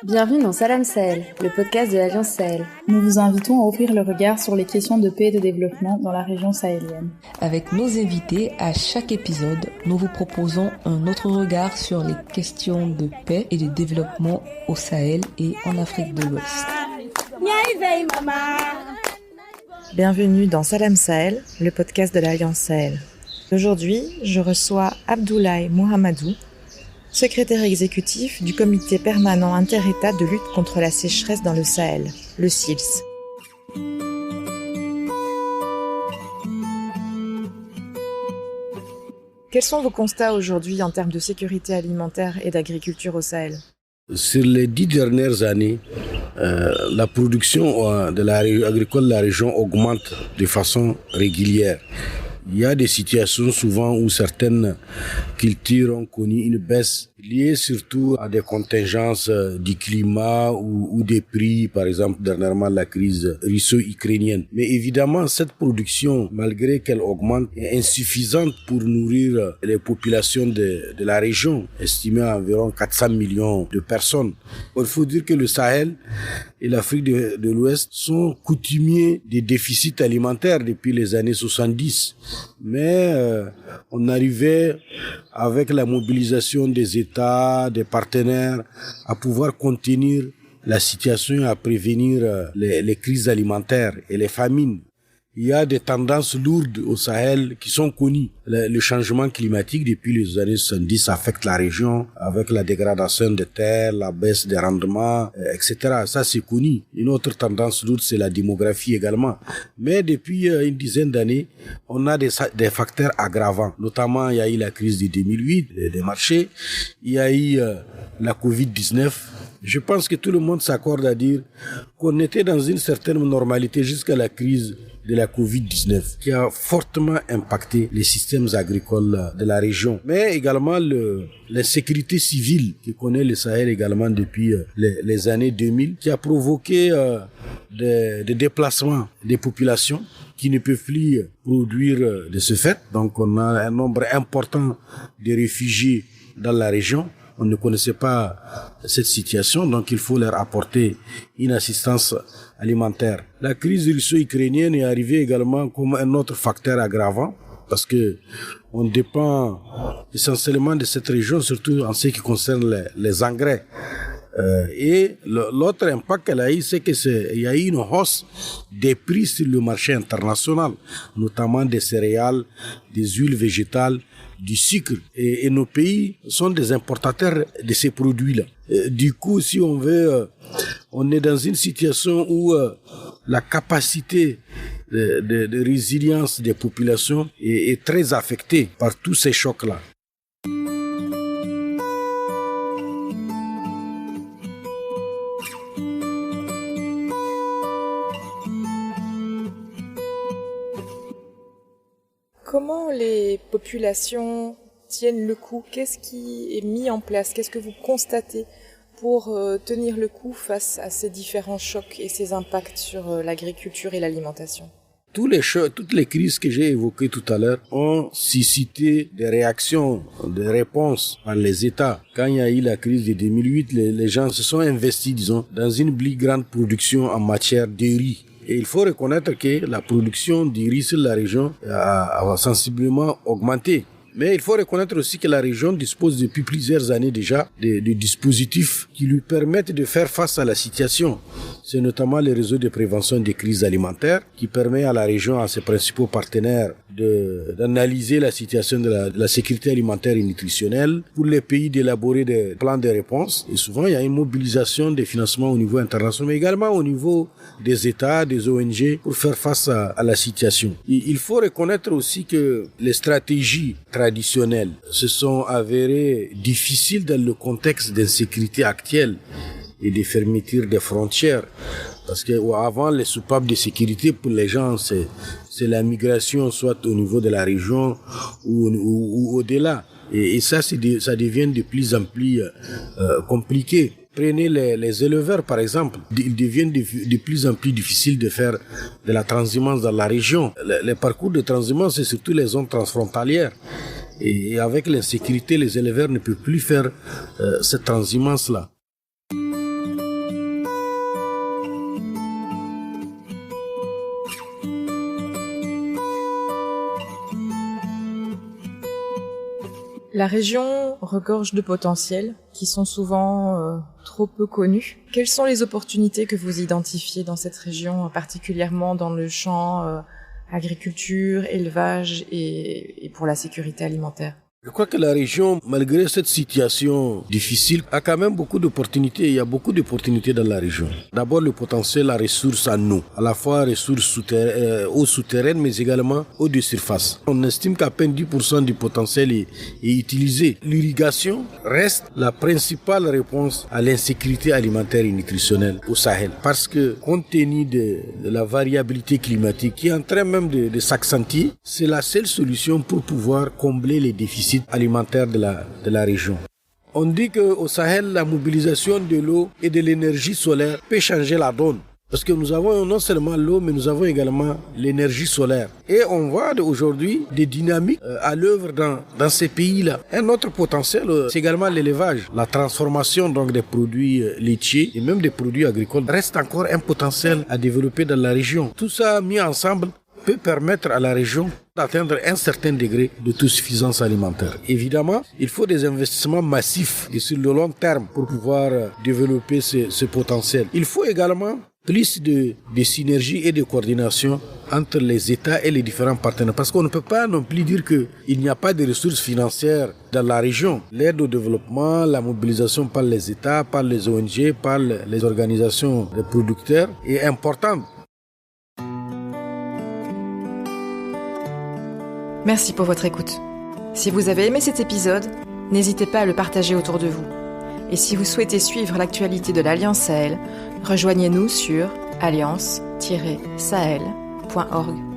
Bienvenue dans Salam Sahel, le podcast de l'Alliance Sahel. Nous vous invitons à ouvrir le regard sur les questions de paix et de développement dans la région sahélienne. Avec nos invités, à chaque épisode, nous vous proposons un autre regard sur les questions de paix et de développement au Sahel et en Afrique de l'Ouest. Bienvenue dans Salam Sahel, le podcast de l'Alliance Sahel. Aujourd'hui, je reçois Abdoulaye Mohamedou, secrétaire exécutif du comité permanent inter-État de lutte contre la sécheresse dans le Sahel, le CILS. Quels sont vos constats aujourd'hui en termes de sécurité alimentaire et d'agriculture au Sahel ? Sur les 10 dernières années, la production agricole de la région augmente de façon régulière. Il y a des situations souvent où certaines cultures ont connu une baisse liée surtout à des contingences du climat ou des prix, par exemple dernièrement la crise russo-ukrainienne. Mais évidemment, cette production, malgré qu'elle augmente, est insuffisante pour nourrir les populations de la région, estimées à environ 400 millions de personnes. Il faut dire que le Sahel et l'Afrique de l'Ouest sont coutumiers des déficits alimentaires depuis les années 70. Mais on arrivait avec la mobilisation des États, des partenaires, à pouvoir contenir la situation et à prévenir les crises alimentaires et les famines. Il y a des tendances lourdes au Sahel qui sont connues. Le changement climatique depuis les années 70 affecte la région avec la dégradation des terres, la baisse des rendements, etc. Ça, c'est connu. Une autre tendance lourde, c'est la démographie également. Mais depuis une dizaine d'années, on a des facteurs aggravants. Notamment, il y a eu la crise de 2008, des marchés. Il y a eu la Covid-19. Je pense que tout le monde s'accorde à dire qu'on était dans une certaine normalité jusqu'à la crise de la Covid-19 qui a fortement impacté les systèmes agricoles de la région. Mais également l'insécurité civile que connaît le Sahel également depuis les années 2000 qui a provoqué des déplacements des populations qui ne peuvent plus produire de ce fait. Donc on a un nombre important de réfugiés dans la région. On ne connaissait pas cette situation, donc il faut leur apporter une assistance alimentaire. La crise russo-ukrainienne est arrivée également comme un autre facteur aggravant, parce que on dépend essentiellement de cette région, surtout en ce qui concerne les engrais. Et l'autre impact qu'elle a eu, c'est qu'il y a eu une hausse des prix sur le marché international, notamment des céréales, des huiles végétales, du sucre. Et nos pays sont des importateurs de ces produits-là. Du coup, si on veut, on est dans une situation où la capacité de résilience des populations est très affectée par tous ces chocs-là. Comment les populations tiennent le coup ? Qu'est-ce qui est mis en place ? Qu'est-ce que vous constatez pour tenir le coup face à ces différents chocs et ces impacts sur l'agriculture et l'alimentation ? Toutes les crises que j'ai évoquées tout à l'heure ont suscité des réactions, des réponses par les États. Quand il y a eu la crise de 2008, les gens se sont investis, disons, dans une plus grande production en matière de riz. Et il faut reconnaître que la production du riz sur la région a sensiblement augmenté. Mais il faut reconnaître aussi que la région dispose depuis plusieurs années déjà de dispositifs qui lui permettent de faire face à la situation. C'est notamment le réseau de prévention des crises alimentaires qui permet à la région, à ses principaux partenaires, d'analyser la situation de la sécurité alimentaire et nutritionnelle, pour les pays d'élaborer des plans de réponse. Et souvent, il y a une mobilisation des financements au niveau international, mais également au niveau des États, des ONG, pour faire face à la situation. Il faut reconnaître aussi que les stratégies traditionnelles se sont avérées difficiles dans le contexte d'insécurité actuelle et de fermeture des frontières. Parce qu'avant, les soupapes de sécurité pour les gens, c'est la migration, soit au niveau de la région ou au-delà. Et ça, ça devient de plus en plus compliqué. Prenez les éleveurs, par exemple. Il devient de plus en plus difficile de faire de la transhumance dans la région. Les parcours de transhumance, c'est surtout les zones transfrontalières. Et avec l'insécurité, les éleveurs ne peuvent plus faire cette transhumance-là. La région regorge de potentiels qui sont souvent trop peu connus. Quelles sont les opportunités que vous identifiez dans cette région, particulièrement dans le champ agriculture, élevage et pour la sécurité alimentaire? Je crois que la région, malgré cette situation difficile, a quand même beaucoup d'opportunités. Il y a beaucoup d'opportunités dans la région. D'abord, le potentiel, la ressource en eau. À la fois ressources eau souterraine, mais également eau de surface. On estime qu'à peine 10% du potentiel est utilisé. L'irrigation reste la principale réponse à l'insécurité alimentaire et nutritionnelle au Sahel. Parce que, compte tenu de la variabilité climatique qui est en train même de s'accentuer, c'est la seule solution pour pouvoir combler les déficits alimentaire de la région. On dit qu'au Sahel, la mobilisation de l'eau et de l'énergie solaire peut changer la donne. Parce que nous avons non seulement l'eau, mais nous avons également l'énergie solaire. Et on voit aujourd'hui des dynamiques à l'œuvre dans ces pays-là. Un autre potentiel, c'est également l'élevage. La transformation donc des produits laitiers et même des produits agricoles reste encore un potentiel à développer dans la région. Tout ça mis ensemble peut permettre à la région d'atteindre un certain degré d'autosuffisance alimentaire. Évidemment, il faut des investissements massifs et sur le long terme pour pouvoir développer ce potentiel. Il faut également plus de synergie et de coordination entre les États et les différents partenaires. Parce qu'on ne peut pas non plus dire qu'il n'y a pas de ressources financières dans la région. L'aide au développement, la mobilisation par les États, par les ONG, par les organisations de producteurs est importante. Merci pour votre écoute. Si vous avez aimé cet épisode, n'hésitez pas à le partager autour de vous. Et si vous souhaitez suivre l'actualité de l'Alliance Sahel, rejoignez-nous sur alliance-sahel.org.